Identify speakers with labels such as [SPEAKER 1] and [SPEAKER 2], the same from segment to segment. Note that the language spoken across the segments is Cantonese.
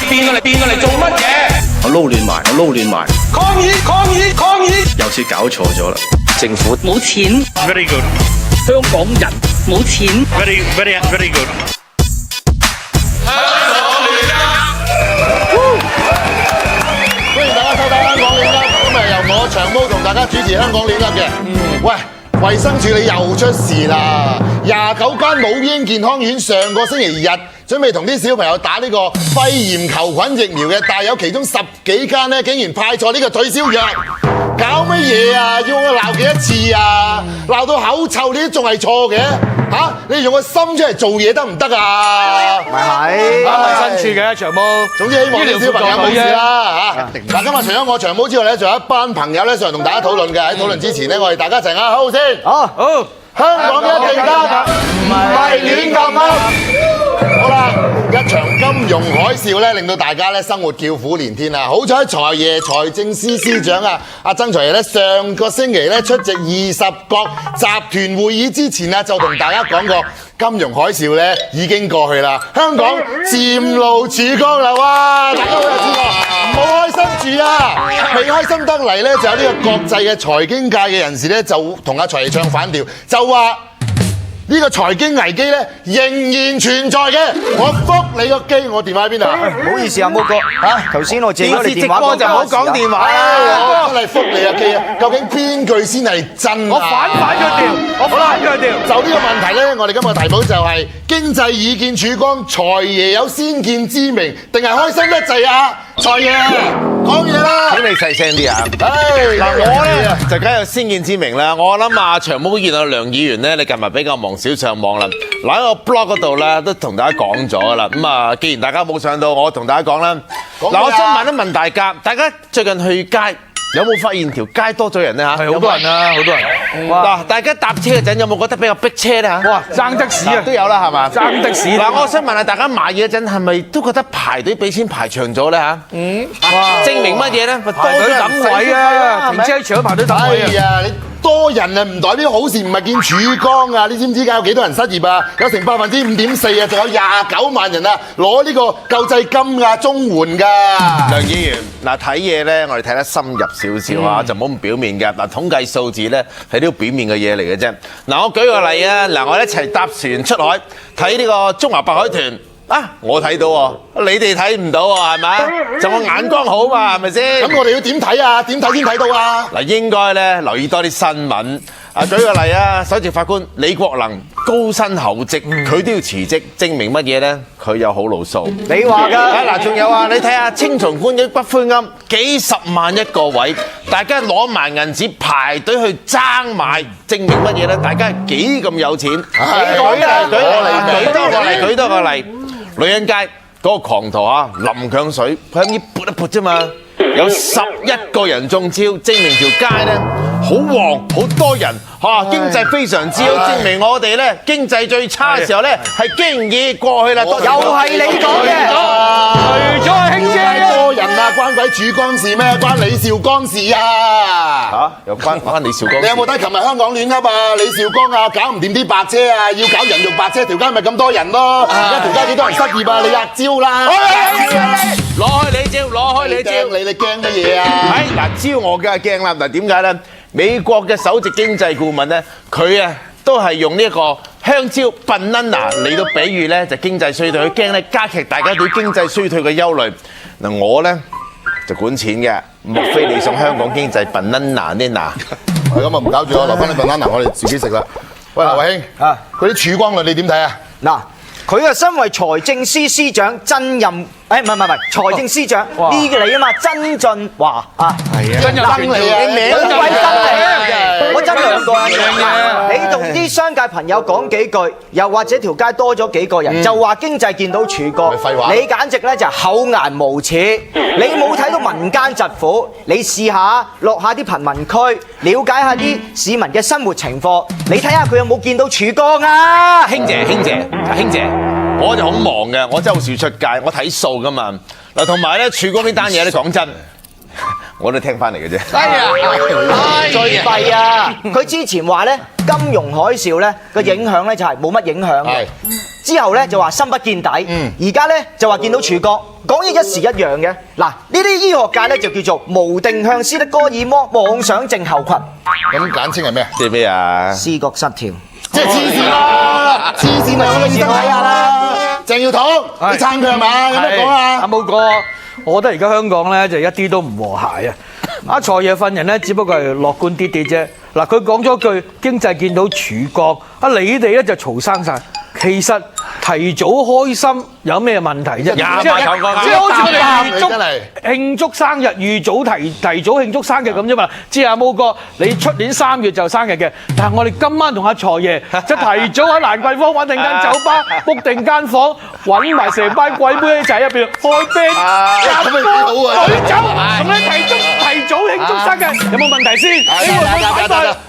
[SPEAKER 1] 變過嚟做乜嘢？
[SPEAKER 2] 我撈亂埋，
[SPEAKER 1] 抗議！
[SPEAKER 2] 有次搞錯咗啦。
[SPEAKER 3] 政府
[SPEAKER 4] 冇錢
[SPEAKER 5] Very good.
[SPEAKER 4] 香港人冇錢
[SPEAKER 5] Very good.
[SPEAKER 6] 歡迎大家收睇香港戀噏，咁由我長毛同大家主持香港戀噏嘅。喂，衛生署你又出事啦！29間老英健康院上個星期日準備同啲小朋友打呢個肺炎球菌疫苗嘅，但係有其中10幾間咧竟然派錯呢個退燒藥。搞乜嘢啊？要我鬧幾多次啊？鬧到口臭你都仲係錯嘅嚇？你用個心出嚟做嘢得唔得啊？
[SPEAKER 7] 咪係衛生署嘅長毛。
[SPEAKER 6] 總之希望啲小朋友冇事啦嚇。嗱，今日除咗我長毛之外咧，仲有一班朋友咧上嚟同大家討論嘅。喺討論之前咧，我哋大家一齊嗌好先。
[SPEAKER 7] 好，
[SPEAKER 6] 香港一定得，唔係亂咁噏。好啦，一場金融海嘯咧，令到大家咧生活叫苦連天啊！好彩財爺財政司司長啊，阿曾財爺咧上個星期咧出席20國集團會議之前啊，就同大家講過金融海嘯咧已經過去啦，香港漸露曙光啦！哇，大家好有知覺，唔好開心住啊！未開心得嚟咧，就有呢個國際嘅財經界嘅人士咧，就同阿財爺唱反調，就話呢個財經危機咧仍然存在嘅。我覆你個機，我電話喺邊度啊？
[SPEAKER 7] 唔好意思啊，毛哥嚇，頭先我借咗你電話，
[SPEAKER 3] 電視直播就唔好講電話啦。
[SPEAKER 6] 我真係覆你個機啊！究竟邊句先係真啊？
[SPEAKER 7] 我反佢調。
[SPEAKER 6] 就呢個問題咧，我哋今日題目就係經濟已見曙光，財爺有先見之明，定係開心得滯啊？財爺講嘢啦！
[SPEAKER 3] 請你細聲啲啊！
[SPEAKER 6] 嗱，
[SPEAKER 3] 我咧就梗係有先見之明啦。我諗啊，長毛見到梁議員咧，你近日比較忙少上網啦。嗱，喺個 blog 嗰度咧都同大家講咗啦。咁啊，既然大家冇上到，我同大家講啦。嗱，我想問大家最近去街有冇發現條街多咗人咧嚇？
[SPEAKER 7] 係好多人啊，好多人。
[SPEAKER 3] 嗱，大家搭車嗰陣有冇覺得比較逼車咧嚇？
[SPEAKER 7] 哇，爭的士啊，
[SPEAKER 3] 都有啦，係嘛？
[SPEAKER 7] 爭的士。
[SPEAKER 3] 嗱，我想問下大家買嘢嗰陣係咪都覺得排隊俾錢排長咗咧嚇？哇！證明乜嘢咧？
[SPEAKER 7] 排隊等位啊，停車場排隊等位啊。
[SPEAKER 6] 哎呀，你多人啊，唔代表好事，唔係見曙光啊！你知唔知有幾多人失業啊？有成5.4%啊，仲有29萬人啊攞呢個救濟金啊、綜援㗎。
[SPEAKER 3] 梁議員，嗱睇嘢咧，我哋睇得深入少少啊，就唔好咁表面嘅。嗱，統計數字咧係啲表面嘅嘢嚟嘅啫。嗱，我舉個例啊，嗱，我哋一齊搭船出海睇呢個中華白海豚。啊！我睇到喎，你哋睇唔到喎，係咪？就我眼光好嘛，係咪先？
[SPEAKER 6] 咁我哋要點睇啊？點睇先睇到啊？
[SPEAKER 3] 嗱，應該咧留意多啲新聞。啊，舉個例啊，首席法官李國能高薪厚職，佢都要辭職，證明乜嘢咧？佢有好路數。
[SPEAKER 7] 你話㗎？
[SPEAKER 3] 啊嗱，仲有啊，你睇下青松觀嘅骨灰龕，幾十萬一個位，大家攞埋銀紙排隊去爭買，證明乜嘢咧？大家係幾咁有錢？舉多個例。女人街嗰個狂徒啊，淋強水，佢喺呢撥一撥啫嘛，有11個人中招，證明條街咧好旺，好多人嚇，經濟非常之好，證明我哋咧經濟最差嘅時候咧係經已過去啦。
[SPEAKER 7] 又係你講嘅，除咗兄姐
[SPEAKER 6] 多人啊，關鬼曙光事咩？關李兆光事啊！
[SPEAKER 3] 嚇，又關李兆光？
[SPEAKER 6] 你有冇睇琴日香港亂噏啊？李兆光啊，搞唔掂啲白車啊，要搞人肉白車，條街咪咁多人咯。而家條街幾多人失業啊？你壓招啦！
[SPEAKER 3] 攞開你招，攞開你招，
[SPEAKER 6] 你驚乜嘢啊？
[SPEAKER 3] 嗱，招我梗係驚啦。嗱，點解咧？美國嘅首席經濟顧問咧，佢啊都係用呢一個香蕉 banana 嚟到比喻咧，就經濟衰退，佢驚咧加劇大家對經濟衰退嘅憂慮。嗱，我咧就管錢嘅，莫非你送香港經濟 banana 呢？嗱，
[SPEAKER 6] 咁啊唔搞住我，留翻啲 banana 我哋自己食啦。喂，劉偉興，佢啲曙光論你點睇啊？
[SPEAKER 7] 嗱，佢啊身為財政司司長曾任，唔係財政司長呢個你啊嘛，曾俊華啊，
[SPEAKER 6] 係啊，曾你啊，
[SPEAKER 7] 你名都鬼真嚟，我真兩個啊！你同啲商界朋友講幾句，又或者條街多咗幾個人，就話經濟見到曙光，你簡直咧就厚顏無恥！你冇睇到民間疾苦，你試下落下啲貧民區，了解下啲市民嘅生活情況，你睇下佢有冇見到曙光啊？
[SPEAKER 3] 兄姐，我就好忙嘅，我真係好少出街，我睇數噶嘛。嗱，同埋咧，曙光呢單嘢咧，講真，我都聽翻嚟嘅啫。
[SPEAKER 7] 最弊啊！佢之前話咧金融海嘯咧個影響咧就係冇乜影響嘅，之後咧就話深不見底，而家咧就話見到曙光，講嘢一時一樣嘅。嗱，呢啲醫學界咧就叫做無定向斯德哥爾摩妄想症候群，
[SPEAKER 6] 咁簡稱係咩？
[SPEAKER 3] 即係咩啊？
[SPEAKER 7] 思覺失調。
[SPEAKER 6] 即係黐線啦！黐線咪揾個醫生睇下啦！鄭耀棠，你撐佢係嘛？有咩講啊？
[SPEAKER 5] 阿武哥，我覺得而家香港咧就一啲都唔和諧啊！阿財爺份人咧，只不過係樂觀啲啲啫。嗱，佢講咗句經濟見到曙光，你哋咧就嘈生晒。其實提早開心有咩問題啫？即係好似我哋慶祝生日，預早提早慶祝生日咁啫嘛。知阿毛哥，你出年3月就生日嘅，但係我哋今晚同阿財爺就提早喺蘭桂坊揾定間酒吧 book 定間房，揾埋成班鬼妹仔入邊開 band， 飲酒，咁你提早慶祝生日有冇問題先？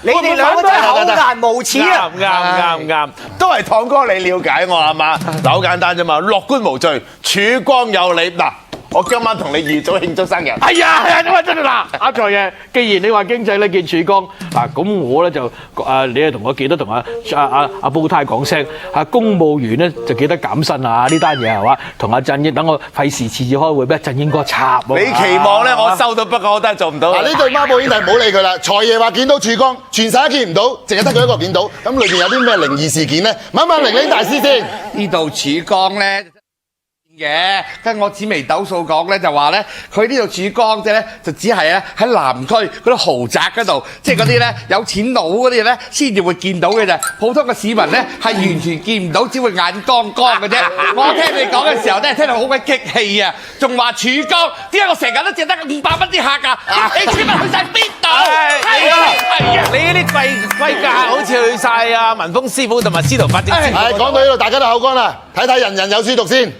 [SPEAKER 7] 你哋兩個都係厚顏無恥啊！
[SPEAKER 3] 啱，都係棠哥你了解我係嘛？嗱，好簡單啫嘛，樂觀無罪，曙光有你嗱。我今晚同你預早慶祝生日。
[SPEAKER 5] 係啊，咁啊真係嗱，阿財爺，既然你話經濟咧見曙光，咁我咧就你係同我記得同阿煲呔講聲，公務員咧就記得減薪啊！呢單嘢係嘛，同阿振英等我費事次次開會俾振英哥插。
[SPEAKER 3] 你期望咧，我收到，不過我都係做唔到。
[SPEAKER 6] 嗱，呢對孖寶兄弟唔好理佢啦。財爺話見到曙光，全世界見唔到，淨係得佢一個見到。咁裏邊有啲咩靈異事件咧？問一問玲玲大師先。
[SPEAKER 8] 呢度曙光咧嘅，跟我紫微斗數講咧就話咧，佢呢度曙光啫咧，就只係咧喺南區嗰啲豪宅嗰度，即係嗰啲咧有錢佬嗰啲咧先至會見到嘅啫。普通嘅市民咧係完全見唔到，只會眼光光嘅啫。我聽你講嘅時候咧，聽到好鬼激氣啊！仲話曙光，點解我成日都淨得500蚊啲客㗎？你千蚊去晒邊度？係啊！
[SPEAKER 3] 你呢啲貴價好似去晒啊文峰師傅同埋司徒法正師傅。
[SPEAKER 6] 係講到呢度，大家都口乾啦，睇睇人人有書讀先。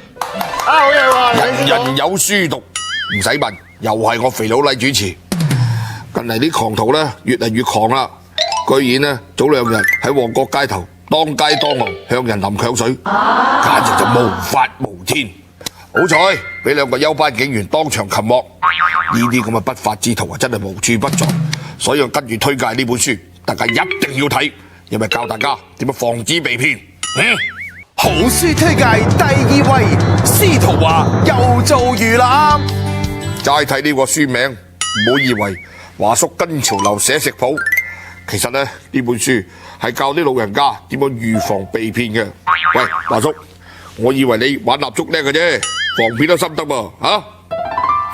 [SPEAKER 6] 好嘢喎！
[SPEAKER 8] 人有書讀，唔使問，又係我肥佬黎主持。近嚟啲狂徒咧越嚟越狂啦，居然咧早2日喺旺角街頭當街當巷向人淋強水，簡直就無法無天。好彩俾2個休班警員當場擒獲，呢啲咁嘅不法之徒啊，真係無處不在。所以我跟住推介呢本書，大家一定要睇，因為教大家點樣防止被騙。
[SPEAKER 9] 好書推介第2位，司徒華又做魚腩。
[SPEAKER 8] 齋睇呢個書名，唔好以為華叔跟潮流寫食譜，其實咧呢本書係教啲老人家點樣預防被騙嘅。喂，華叔，我以為你玩蠟燭叻嘅啫，防騙都心得噃嚇。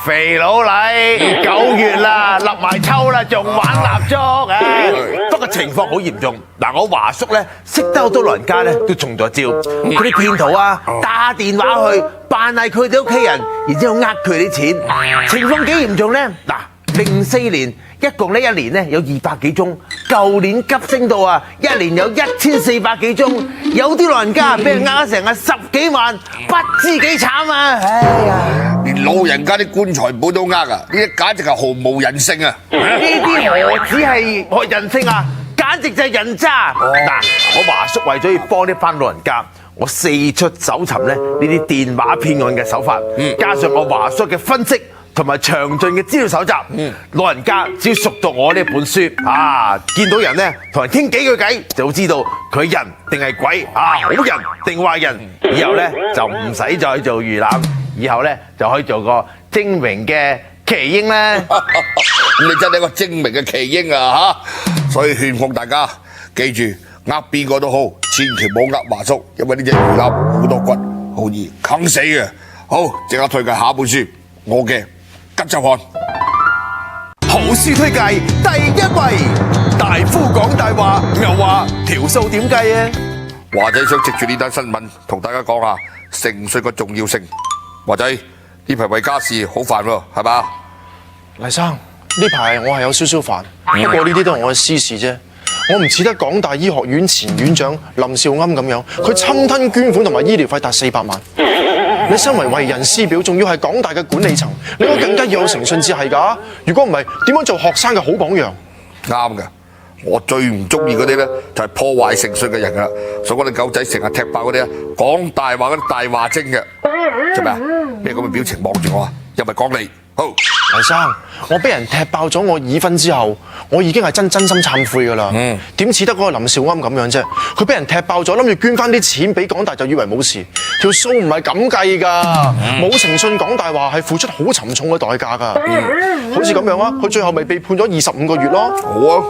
[SPEAKER 3] 肥佬黎9月啦，立埋秋啦，仲玩蠟燭啊！不過情況好嚴重。嗱，我華叔咧識得好多老人家咧都中咗招，嗰啲騙徒啊打電話去扮係佢哋屋企人，然之後呃佢啲錢，情況幾嚴重咧？嗱，04年一共呢一年咧有200幾宗，舊年急升到一年有1400幾宗，有啲老人家俾人呃成10幾萬，不知幾慘啊！哎呀！
[SPEAKER 8] 連老人家啲棺材本都呃啊！呢啲簡直係毫無人性啊！
[SPEAKER 3] 呢啲何止係學人性啊，簡直就係人渣！嗱，我華叔為咗要幫呢班老人家，我四出搜尋咧呢啲電話騙案嘅手法，加上我華叔嘅分析同埋詳盡嘅資料搜集，老人家只要熟讀我呢本書見到人咧同人傾幾句偈，就會知道佢人定係鬼好人定壞人，以後咧就唔使再做魚腩。以後咧就可以做個精明嘅奇英咧。
[SPEAKER 8] 你真係一個精明嘅奇英啊嚇！所以勸奉大家記住，呃邊個都好，千祈唔好呃華叔，因為呢隻魚腩好多骨，好易啃死嘅。好，即刻推介下一本書，我嘅吉周刊。
[SPEAKER 9] 好書推介第1位，大夫講大話，又話條數點計啊？
[SPEAKER 8] 華仔想藉住呢單新聞同大家講下誠信嘅重要性。華仔呢排為家事好煩喎，係嘛？
[SPEAKER 10] 黎生，呢排我係有少少煩，不過呢啲都係我嘅私事啫。我唔似得港大醫學院前院長林兆庵咁樣，佢侵吞捐款同埋醫療費達400萬。你身為人師表，仲要係港大嘅管理層，你應該更加要有誠信至係㗎。如果唔係，點樣做學生嘅好榜樣？
[SPEAKER 8] 啱嘅，我最唔中意嗰啲咧就係破壞誠信嘅人啦。所以我哋狗仔成日踢爆嗰啲啊，講大話嗰啲大話精嘅。做咩啊？咩咁嘅表情望住我啊？又咪講你？好，
[SPEAKER 10] 黎生，我俾人踢爆咗我已婚之後，我已經係真心懺悔㗎啦。點似得嗰個林少庵咁樣啫？佢俾人踢爆咗，諗住捐翻啲錢俾港大，就以為冇事。條數唔係咁計㗎，冇誠信港大話係付出好沉重嘅代價㗎。好似咁樣啊，佢最後咪被判咗25個月咯。
[SPEAKER 8] 好啊，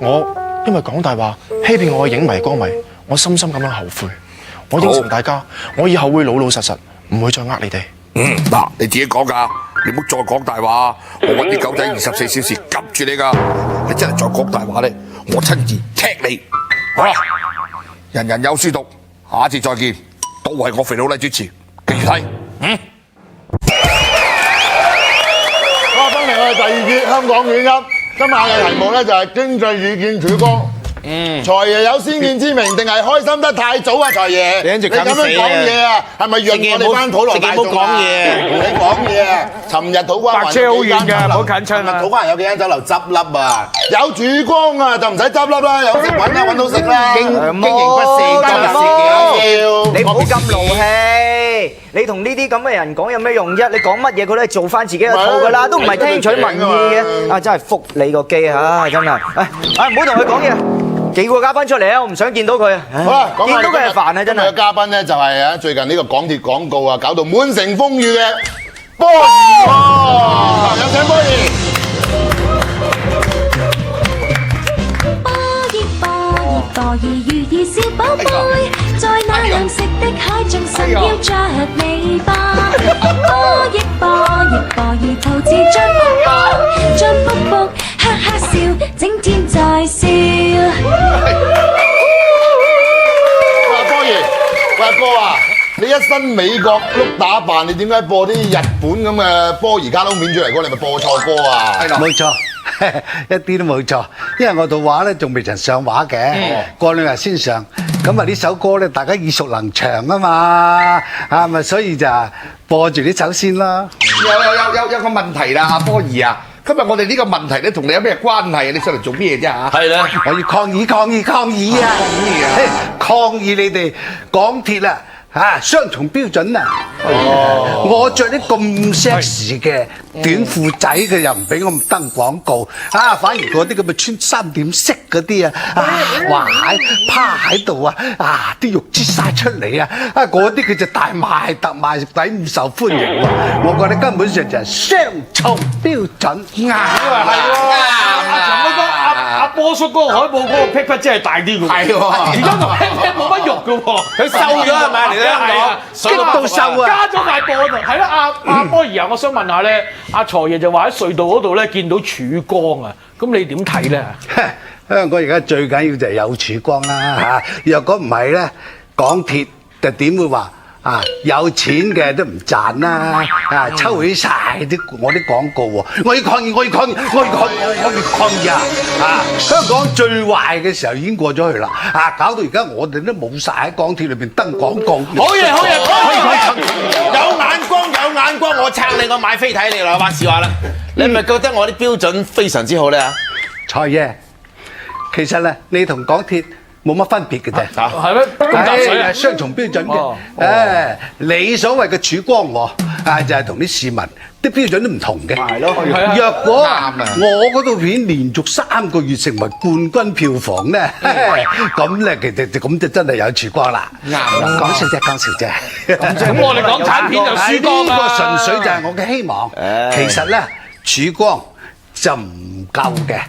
[SPEAKER 10] 我因為港大話欺騙我嘅影迷歌迷，我深深咁樣後悔。我應承大家，我以後會老老實實，唔會再呃你哋。
[SPEAKER 8] 嗱，你自己講㗎，你唔好再講大話。我揾啲狗仔24小時夾住你㗎。你真係再講大話咧，我親自踢你。好啦，人人有書讀，下一次再見，都係我肥佬黎主持，記住睇。
[SPEAKER 6] 好，翻嚟我哋第2節香港亂噏，今晚嘅題目咧就係經濟與見曙光。財爺有先見之明，定係開心得太早啊？財爺，你咁樣講嘢啊，係咪潤我哋班普羅大眾啊？你講嘢啊！尋日土瓜灣
[SPEAKER 5] 白車好遠㗎，唔好近親啊！
[SPEAKER 6] 土瓜灣有幾間酒樓執笠啊？有曙光啊，就唔使執笠啦，有食揾啦，揾到食啦。經營不善，今日事嘅
[SPEAKER 7] 你唔好咁勞氣，你同呢啲咁嘅人講有咩用啫？你講乜嘢佢都係做翻自己嘅套㗎啦，都唔係聽取民意嘅。啊，真係服你個機嚇，真係！唔好同佢講嘢。幾個嘉賓出嚟啊！我唔想見到佢啊！
[SPEAKER 6] 好啦，講
[SPEAKER 7] 見到佢係煩啊！真係。
[SPEAKER 6] 今日嘅嘉賓咧就係啊，最近呢個港鐵廣告啊，搞到滿城風雨嘅波兒喎，有請波兒。
[SPEAKER 11] 波兒如兒小寶貝，在那藍色的海盡神飄着你吧。波兒桃自進卜卜，進卜卜，哈哈笑，整天在笑。
[SPEAKER 6] 喂，波兒，喂哥啊，你一身美國碌打扮，你點解播啲日本咁嘅波兒卡通片出嚟？哥，你咪播錯歌啊？
[SPEAKER 12] 冇錯。一啲都冇錯，因為我套畫咧仲未曾上畫嘅，過2日先上。咁啊呢首歌咧大家耳熟能詳啊嘛，啊咪所以就播住呢首先啦。
[SPEAKER 8] 有個問題啦，阿波兒啊，今日我哋呢個問題咧同你有咩關係啊？你上嚟做咩啫嚇？
[SPEAKER 12] 係啦，我要抗議啊！抗議你哋港鐵啊！雙重標準啊！我着啲咁 sexy 嘅短褲仔，佢又唔俾我登廣告啊！反而嗰啲咁嘅穿3點式嗰啲啊，哇趴喺度啊，啲肉擠晒出嚟啊！嗰啲佢就大賣特賣，抵唔受歡迎喎！我覺得根本上就係雙重標準。啱
[SPEAKER 5] 阿波叔嗰個海報嗰個 pat pat 真係大啲㗎喎，係喎，而家個 pat pat 冇乜肉㗎喎，佢瘦咗係咪？嚟香港激到瘦啊，加咗塊布度，係啦，阿波兒啊，我想問下咧，阿財爺就話喺隧道嗰度咧見到曙光啊，咁你點睇咧？
[SPEAKER 12] 香港而家最緊要就係有曙光啦嚇，若果唔係咧，港鐵就點會話？有錢嘅都唔賺啦！抽起晒我啲廣告喎！我要抗議啊！香港最壞嘅時候已經過咗去啦！搞到而家我哋都冇晒喺港鐵裏邊登廣告。
[SPEAKER 3] 好嘢！有眼光！我撐你，我買飛睇你啦！話時話啦，你係咪覺得我啲標準非常之好咧？
[SPEAKER 12] 財爺，其實咧，你同港鐵冇乜分別嘅啫，
[SPEAKER 5] 係咩？咁搭水啊，
[SPEAKER 12] 雙重標準嘅。你所謂嘅曙光就係同啲市民啲標準都唔同嘅。係咯，若果我嗰套片連續3個月成為冠軍票房咧，咁咧其實咁就真係有曙光啦。啱啦，講笑啫。
[SPEAKER 5] 咁我哋港產片就曙光啦。
[SPEAKER 12] 呢個純粹就係我嘅希望。其實咧，曙光就唔夠嘅。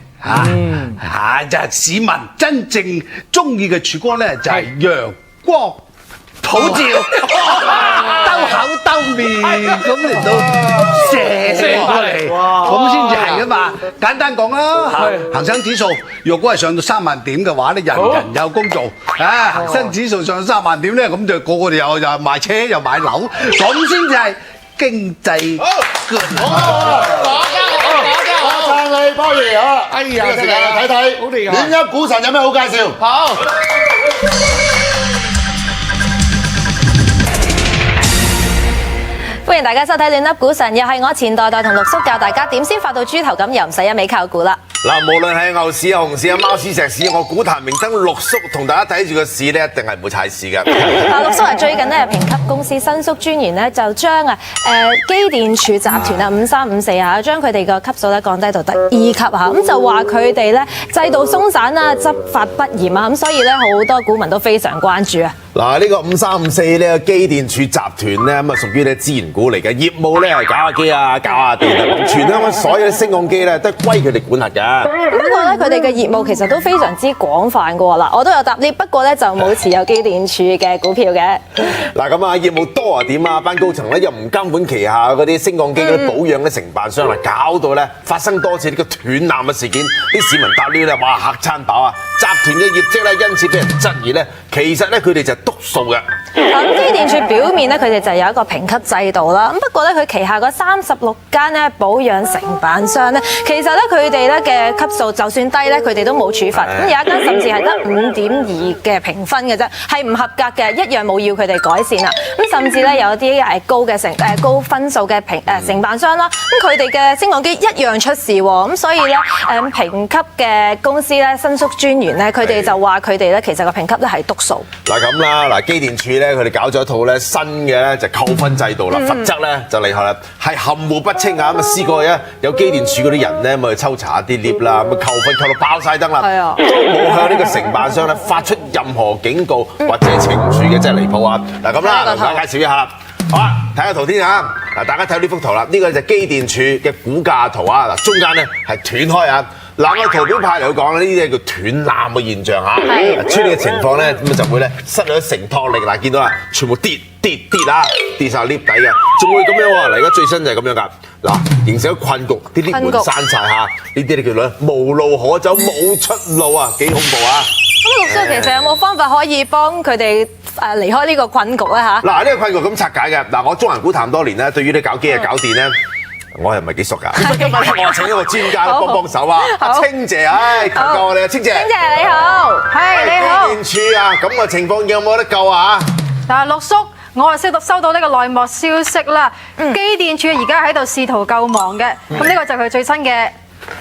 [SPEAKER 12] 就係市民真正中意嘅曙光咧，就係陽光普照，兜口兜面咁嚟到射過嚟，咁先至係噶嘛。簡單講啦，恒生指數若果係上到3萬點嘅話咧，人人有工做恒生指數上到3萬點咧，咁就個個哋又賣車又買樓，咁先至係經濟。
[SPEAKER 6] 你波爺啊！哎呀，時間睇睇，亂噏股神有咩好介紹？好，
[SPEAKER 13] 歡迎大家收睇亂噏股神，又係我錢代代同陸叔教大家點先發到豬頭咁，又唔使一味靠估啦。
[SPEAKER 3] 嗱，無論係牛市、熊市、貓屎、石屎，我股壇明燈陸叔同大家睇住個市咧，一定係唔會踩市嘅。
[SPEAKER 13] 陸叔啊，最近咧評級公司申訴專員咧就將機電署集團啊5354啊，將佢哋個級數咧降低到第2級嚇，咁就話佢哋咧制度鬆散啊，執法不嚴啊，咁所以咧好多股民都非常關注啊。
[SPEAKER 3] 嗱，呢個5354呢個機電署集團咧，咁啊屬於咧資源股嚟嘅，業務咧係搞下機啊、搞下電啊，咁全香港所有升降機咧都係歸佢哋管轄㗎。
[SPEAKER 13] 不過咧，佢哋嘅業務其實都非常之廣泛㗎喎。嗱，我都有答呢，不過咧就冇持有機電署嘅股票嘅。
[SPEAKER 3] 嗱咁啊，業務多啊點啊？班高層咧又唔監管旗下嗰啲升降機嗰啲保養嘅承辦商啦，搞到咧發生多次呢個斷纜嘅事件，啲市民搭 lift 咧哇嚇餐飽啊！集團嘅業績咧因此俾人質疑咧，其實咧佢哋就係篤數嘅。
[SPEAKER 13] 咁機電署表面咧，佢哋就有一個評級制度啦。咁不過咧，佢旗下嗰36間咧保養承辦商咧，其實咧佢哋咧嘅級數就算低咧，佢哋都冇處罰。咁有一間甚至係得5.2嘅評分嘅啫，係唔合格嘅，一樣冇要佢哋改善啦。咁甚至咧有啲高分數嘅承辦商啦，咁佢哋嘅升降機一樣出事喎。咁所以咧評級嘅公司咧申訴專員咧，佢哋就話佢哋咧其實個評級咧係篤數。
[SPEAKER 3] 嗱咁啦，嗱機電署咧佢哋搞咗一套咧新嘅咧就扣分制度啦，罰則咧就厲害啦，係含糊不清啊！咁啊試過有機電署嗰啲人咧咪去抽查一啲 lift 啦，咁啊扣分扣到爆晒燈啦，都冇向呢個承辦商咧發出任何警告或者懲處嘅，真係離譜啊！嗱咁啦，同大家介紹一下。好啦，睇下圖先啊！嗱，大家睇呢幅圖啦，呢個就係機電署嘅股價圖啊！嗱，中間咧係斷開啊！嗱，按圖表派嚟講呢啲叫斷纜嘅現象嚇。出現嘅情況咧，咁就會咧失去咗承托力。嗱，見到啦，全部跌啊，跌晒 lift 底嘅，仲會咁樣喎。嗱，而家最新就係咁樣㗎。嗱，形成咗困局，啲 lift 門閂晒嚇，呢啲你叫做無路可走，冇出路啊，幾恐怖啊！
[SPEAKER 13] 咁陸叔其實有冇方法可以幫佢哋離開呢個困局咧嚇？
[SPEAKER 3] 嗱，呢個困局咁拆解嘅。嗱，我中環股壇多年咧，對於啲搞機啊、搞電咧，我係唔係幾熟㗎？今日我請一個專家幫手啊，阿清姐，求救我哋啊，清姐。
[SPEAKER 14] 清姐你好，係你好。
[SPEAKER 3] 機電署啊，咁嘅情況有冇得救啊？
[SPEAKER 14] 嗱，陸叔，我係收到呢個內幕消息啦。機電署而家喺度試圖救亡嘅，咁呢個就係佢最新嘅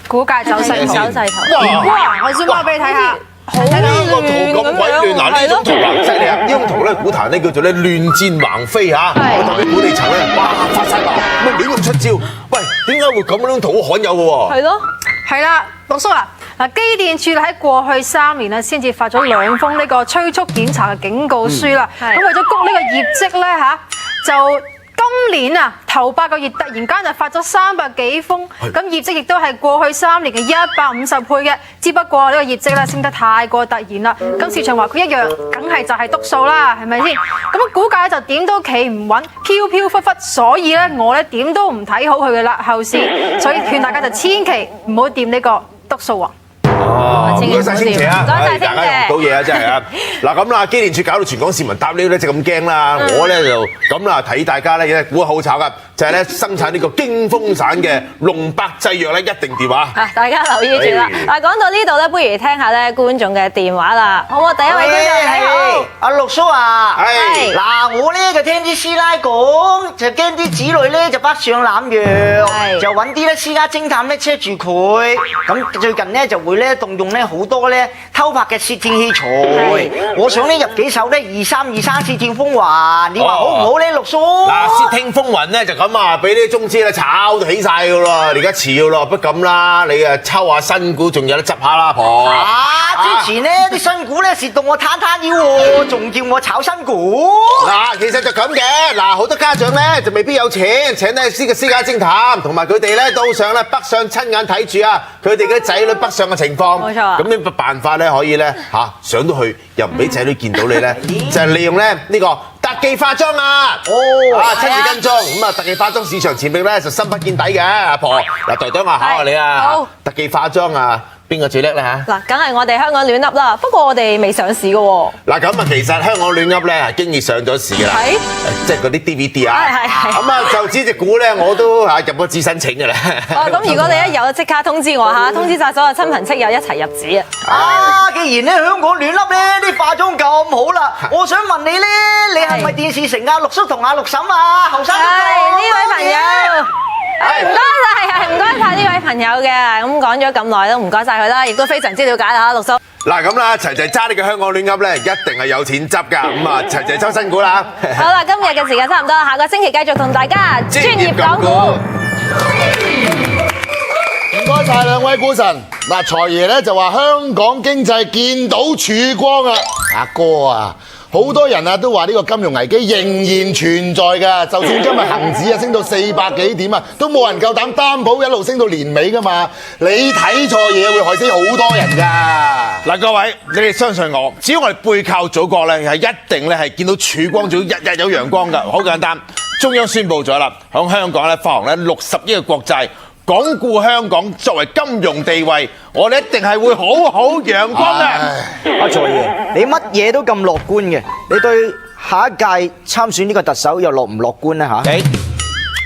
[SPEAKER 14] 股價走勢圖。哇！我先話俾你睇下。
[SPEAKER 3] 好呢個圖咁鬼亂，嗱呢種圖啊犀利啊！呢種圖咧股壇咧叫做咧亂箭橫飛嚇，我同啲管理層咧哇發晒白，咁亂咁出招。喂，點解會咁樣？呢種圖好罕有嘅喎。
[SPEAKER 14] 係咯，係啦，陸叔啊，嗱機電署喺過去3年咧先至發咗2封呢個催促檢查嘅警告書啦。咁為咗谷呢個業績咧嚇，就今年啊頭8個月突然間就發咗300幾封，咁業績亦都係過去3年嘅150倍嘅。只不過呢個業績咧升得太過突然啦，咁市場話佢一樣，梗係就係篤數啦，係咪先？咁股價就點都企唔穩，飄飄忽忽，所以咧我咧點都唔睇好佢嘅啦後市，所以勸大家就千祈唔好掂呢個篤數王。
[SPEAKER 3] 哦，唔該晒清姐啊，
[SPEAKER 13] 大
[SPEAKER 3] 家用到嘢啊，真係啊！嗱咁啦，機電署搞到全港市民搭 lift 咧就咁驚啦，我咧就咁啦，睇大家咧估好炒噶，就係咧生產呢個驚風散嘅龍百製藥咧一定掂啊！
[SPEAKER 13] 大家留意住啦。嗱，講到呢度咧，不如聽下咧觀眾嘅電話啦，好唔好？第一位觀眾你好，
[SPEAKER 7] 阿陸叔啊，
[SPEAKER 13] 係
[SPEAKER 7] 嗱，我咧就聽啲師奶講，就驚啲子女咧就北上濫藥，就揾啲咧私家偵探咧車住佢，咁最近咧就會咧動用咧好多咧偷拍嘅竊聽器材，我想咧入幾手咧2323竊聽風雲，你話好唔好咧，陸叔？
[SPEAKER 3] 嗱，竊聽風雲咧就咁啊，俾啲中資咧炒到起晒噶咯，而家遲咯，不咁啦，你啊抽下新股仲有得執下啦，婆。
[SPEAKER 7] 之前咧啲新股咧蝕到我攤攤腰喎，仲叫我炒新股。
[SPEAKER 3] 嗱，其實就咁嘅，嗱好多家長咧就未必有錢請得私家偵探，同埋佢哋咧都想咧北上親眼睇住啊，佢哋嘅仔女北上嘅情況。
[SPEAKER 13] 冇錯。
[SPEAKER 3] 咁呢個辦法咧可以咧上到去又唔俾仔女見到你咧，就係利用咧呢個特技化妝啊！親自跟蹤咁啊！特技化妝市場潛力咧就深不見底嘅，阿婆嗱，代表我考下你啊！特技化妝啊！邊個最叻咧嚇？
[SPEAKER 13] 嗱，梗係我哋香港亂噏啦。不過我哋未上市嘅喎。
[SPEAKER 3] 嗱咁啊，其實香港亂噏咧係經已上咗市㗎啦。係，即係嗰啲 DVD 啊。係。咁啊，就只隻股咧，我都入咗資申請㗎啦。
[SPEAKER 13] 哦，咁如果你一有即刻通知我嚇，通知晒所有親朋戚友一齊入紙
[SPEAKER 7] 啊！既然咧香港亂噏咧，啲化妝咁好啦，我想問你咧，你係咪電視城阿陸叔同阿陸嬸啊？後生嗰個。
[SPEAKER 13] 係呢位朋友。唔該晒，係唔該晒呢位朋朋友嘅，咁講咗咁耐都唔該晒佢啦，亦都非常之了解啦，陸叔。
[SPEAKER 3] 嗱咁啦，齊齊揸呢個香港亂噏咧，一定係有錢執㗎。咁啊，齊齊抽新股啦。
[SPEAKER 13] 好啦，今日嘅時間差唔多，下個星期繼續同大家專業講股。
[SPEAKER 6] 唔該晒兩位股神。嗱，財爺咧就話香港經濟見到曙光啊！阿哥啊，好多人啊都話呢個金融危機仍然存在㗎。就算今日恒指啊升到400幾點啊，都冇人夠膽擔保一路升到年尾㗎嘛。你睇錯嘢會害死好多人㗎。
[SPEAKER 3] 嗱，各位，你哋相信我，只要我哋背靠祖國咧，係一定咧係見到曙光，仲要日日有陽光㗎。好簡單，中央宣布咗啦，響香港咧發行咧60億嘅國債。鞏固香港作為金融地位，我哋一定係會好好陽光嘅。
[SPEAKER 7] 阿財爺，你乜嘢都咁樂觀嘅，你對下一屆參選呢個特首又樂唔樂觀呢？嚇？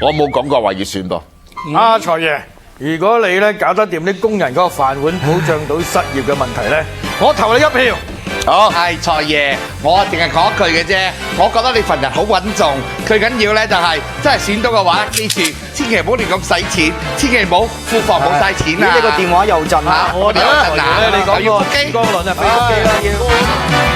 [SPEAKER 3] 我冇講過話要選噃。
[SPEAKER 5] 阿財爺，如果你咧搞得掂啲工人嗰個飯碗，保障到失業嘅問題咧，我投你一票。
[SPEAKER 12] 好，係財爺，我淨係講一句嘅啫。我覺得你份人好穩重，最緊要咧就係真係選到嘅話，記住千祈唔好亂咁使錢，千祈唔好庫房冇晒錢啊！
[SPEAKER 7] 你個電話又震啊！
[SPEAKER 5] 我哋有陣啊，你講個機光輪啊，飛機啦要。